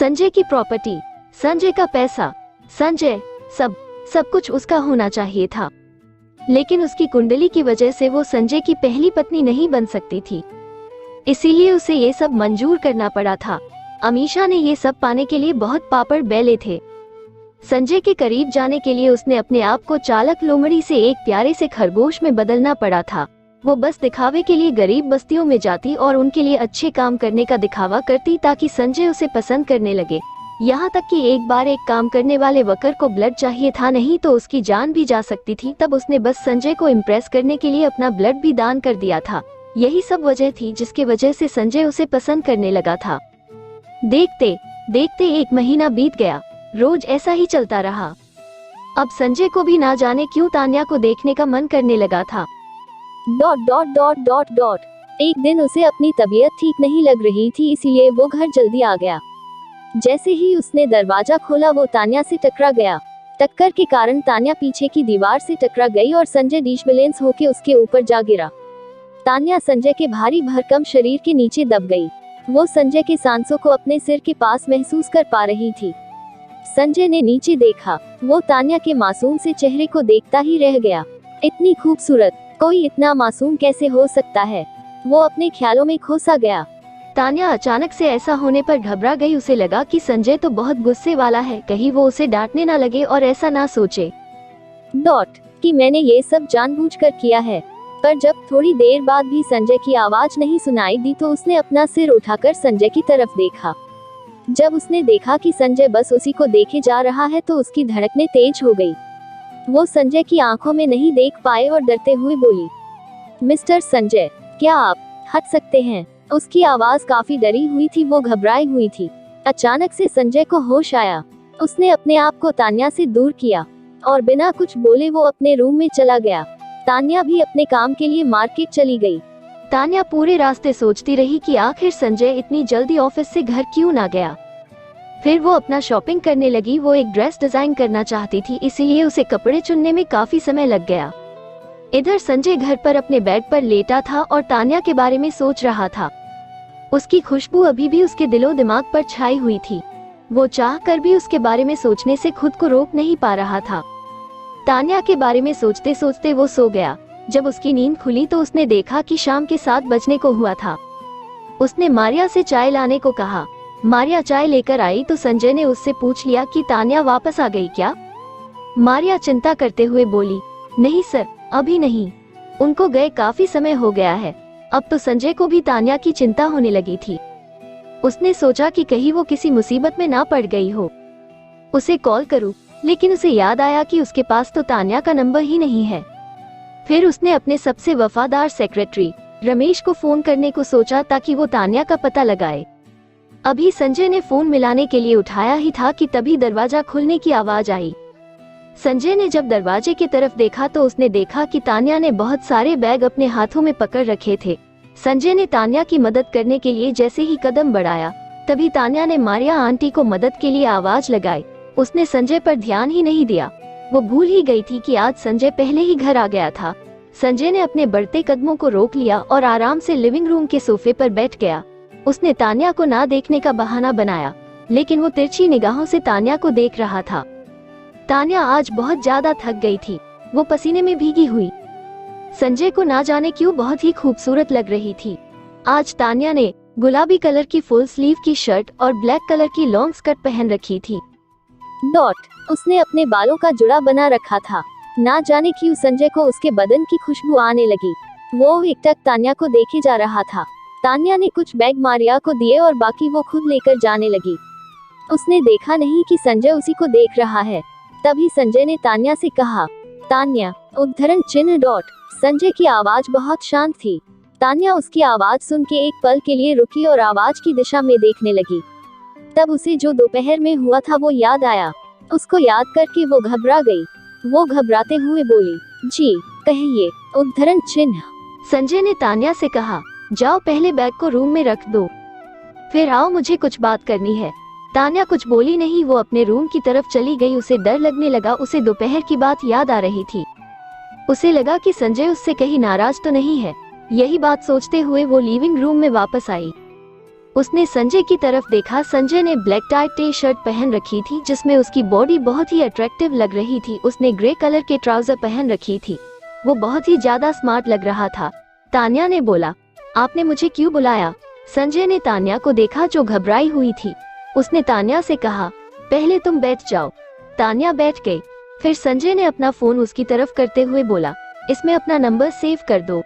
संजय की प्रॉपर्टी, संजय का पैसा, संजय, सब कुछ उसका होना चाहिए था। लेकिन उसकी कुंडली की वजह से वो संजय की पहली पत्नी नहीं बन सकती थी, इसीलिए उसे ये सब मंजूर करना पड़ा था। अमीषा ने ये सब पाने के लिए बहुत पापड़ बेले थे। संजय के करीब जाने के लिए उसने अपने आप को चालक लोमड़ी से एक प्यारे से खरगोश में बदलना पड़ा था। वो बस दिखावे के लिए गरीब बस्तियों में जाती और उनके लिए अच्छे काम करने का दिखावा करती ताकि संजय उसे पसंद करने लगे। यहाँ तक कि एक बार एक काम करने वाले वर्कर को ब्लड चाहिए था, नहीं तो उसकी जान भी जा सकती थी। तब उसने बस संजय को इम्प्रेस करने के लिए अपना ब्लड भी दान कर दिया था। यही सब वजह थी जिसकी वजह से संजय उसे पसंद करने लगा था। देखते देखते 1 महीना बीत गया। रोज ऐसा ही चलता रहा। अब संजय को भी ना जाने क्यों तान्या को देखने का मन करने लगा था। ... एक दिन उसे अपनी तबीयत ठीक नहीं लग रही थी, इसीलिए वो घर जल्दी आ गया। जैसे ही उसने दरवाजा खोला वो तान्या से टकरा गया। टक्कर के कारण तान्या पीछे की दीवार से टकरा गई और संजय डिसबैलेंस होकर उसके ऊपर जा गिरा। तान्या संजय के भारी भरकम शरीर के नीचे दब गई। वो संजय के सांसों को अपने सिर के पास महसूस कर पा रही थी। संजय ने नीचे देखा। वो तान्या के मासूम से चेहरे को देखता ही रह गया। इतनी खूबसूरत, कोई इतना मासूम कैसे हो सकता है? वो अपने ख्यालों में खो सा गया। तान्या अचानक से ऐसा होने पर घबरा गई। उसे लगा कि संजय तो बहुत गुस्से वाला है, कहीं वो उसे डांटने ना लगे और ऐसा ना सोचे कि मैंने ये सब जानबूझकर किया है। पर जब थोड़ी देर बाद भी संजय की आवाज नहीं सुनाई दी तो उसने अपना सिर उठाकर संजय की तरफ देखा। जब उसने देखा कि संजय बस उसी को देखे जा रहा है तो उसकी धड़कनें तेज हो गई। वो संजय की आंखों में नहीं देख पाए और डरते हुए बोली, मिस्टर संजय, क्या आप हट सकते हैं? उसकी आवाज काफी डरी हुई थी, वो घबराई हुई थी। अचानक से संजय को होश आया। उसने अपने आप को तान्या से दूर किया और बिना कुछ बोले वो अपने रूम में चला गया। तान्या भी अपने काम के लिए मार्केट चली गई। तान्या पूरे रास्ते सोचती रही कि आखिर संजय इतनी जल्दी ऑफिस से घर क्यों ना गया। फिर वो अपना शॉपिंग करने लगी। वो एक ड्रेस डिजाइन करना चाहती थी, इसीलिए उसे कपड़े चुनने में काफी समय लग गया। इधर संजय घर पर अपने बेड पर लेटा था और तान्या के बारे में सोच रहा था। उसकी खुशबू अभी भी उसके दिलो दिमाग पर छाई हुई थी। वो चाह कर भी उसके बारे में सोचने से खुद को रोक नहीं पा रहा था। तान्या के बारे में सोचते सोचते वो सो गया। जब उसकी नींद खुली तो उसने देखा कि शाम के 7 बजने को हुआ था। उसने मारिया से चाय लाने को कहा। मारिया चाय लेकर आई तो संजय ने उससे पूछ लिया कि तान्या वापस आ गई क्या। मारिया चिंता करते हुए बोली, नहीं सर, अभी नहीं, उनको गए काफी समय हो गया है। अब तो संजय को भी तान्या की चिंता होने लगी थी। उसने सोचा कि कहीं वो किसी मुसीबत में ना पड़ गई हो। उसे कॉल करूं, लेकिन उसे याद आया कि उसके पास तो तान्या का नंबर ही नहीं है। फिर उसने अपने सबसे वफादार सेक्रेटरी रमेश को फोन करने को सोचा ताकि वो तान्या का पता लगाए। अभी संजय ने फोन मिलाने के लिए उठाया ही था कि तभी दरवाजा खुलने की आवाज आई। संजय ने जब दरवाजे की तरफ देखा तो उसने देखा कि तान्या ने बहुत सारे बैग अपने हाथों में पकड़ रखे थे। संजय ने तान्या की मदद करने के लिए जैसे ही कदम बढ़ाया तभी तान्या ने मारिया आंटी को मदद के लिए आवाज लगाई। उसने संजय पर ध्यान ही नहीं दिया। वो भूल ही गई थी कि आज संजय पहले ही घर आ गया था। संजय ने अपने बढ़ते कदमों को रोक लिया और आराम से लिविंग रूम के सोफे पर बैठ गया। उसने तान्या को ना देखने का बहाना बनाया, लेकिन वो तिरछी निगाहों से तान्या को देख रहा था। तान्या आज बहुत ज्यादा थक गई थी। वो पसीने में भीगी हुई संजय को ना जाने क्यों बहुत ही खूबसूरत लग रही थी। आज तान्या ने गुलाबी कलर की फुल स्लीव की शर्ट और ब्लैक कलर की लॉन्ग स्कर्ट पहन रखी थी। उसने अपने बालों का जुड़ा बना रखा था। ना जाने क्यों संजय को उसके बदन की खुशबू आने लगी। वो एकटक तान्या को देखे जा रहा था। तान्या ने कुछ बैग मारिया को दिए और बाकी वो खुद लेकर जाने लगी। उसने देखा नहीं कि संजय उसी को देख रहा है। तभी संजय ने तान्या से कहा, तान्या, उद्धरण चिन्ह। संजय की आवाज बहुत शांत थी। तान्या उसकी आवाज सुन के एक पल के लिए रुकी और आवाज की दिशा में देखने लगी। तब उसे जो दोपहर में हुआ था वो याद आया। उसको याद करके वो घबरा गई। वो घबराते हुए बोली, जी कहिए, उद्धरण चिन्ह। संजय ने तान्या से कहा, जाओ पहले बैग को रूम में रख दो, फिर आओ, मुझे कुछ बात करनी है। तान्या कुछ बोली नहीं, वो अपने रूम की तरफ चली गई। उसे डर लगने लगा। उसे दोपहर की बात याद आ रही थी। उसे लगा कि संजय उससे कहीं नाराज तो नहीं है। यही बात सोचते हुए वो लिविंग रूम में वापस आई। उसने संजय की तरफ देखा। संजय ने ब्लैक टाई टी शर्ट पहन रखी थी जिसमें उसकी बॉडी बहुत ही अट्रैक्टिव लग रही थी। उसने ग्रे कलर के ट्राउजर पहन रखी थी। वो बहुत ही ज्यादा स्मार्ट लग रहा था। तान्या ने बोला, आपने मुझे क्यों बुलाया? संजय ने तान्या को देखा जो घबराई हुई थी। उसने तान्या से कहा, पहले तुम बैठ जाओ। तान्या बैठ गई। फिर संजय ने अपना फोन उसकी तरफ करते हुए बोला, इसमें अपना नंबर सेव कर दो।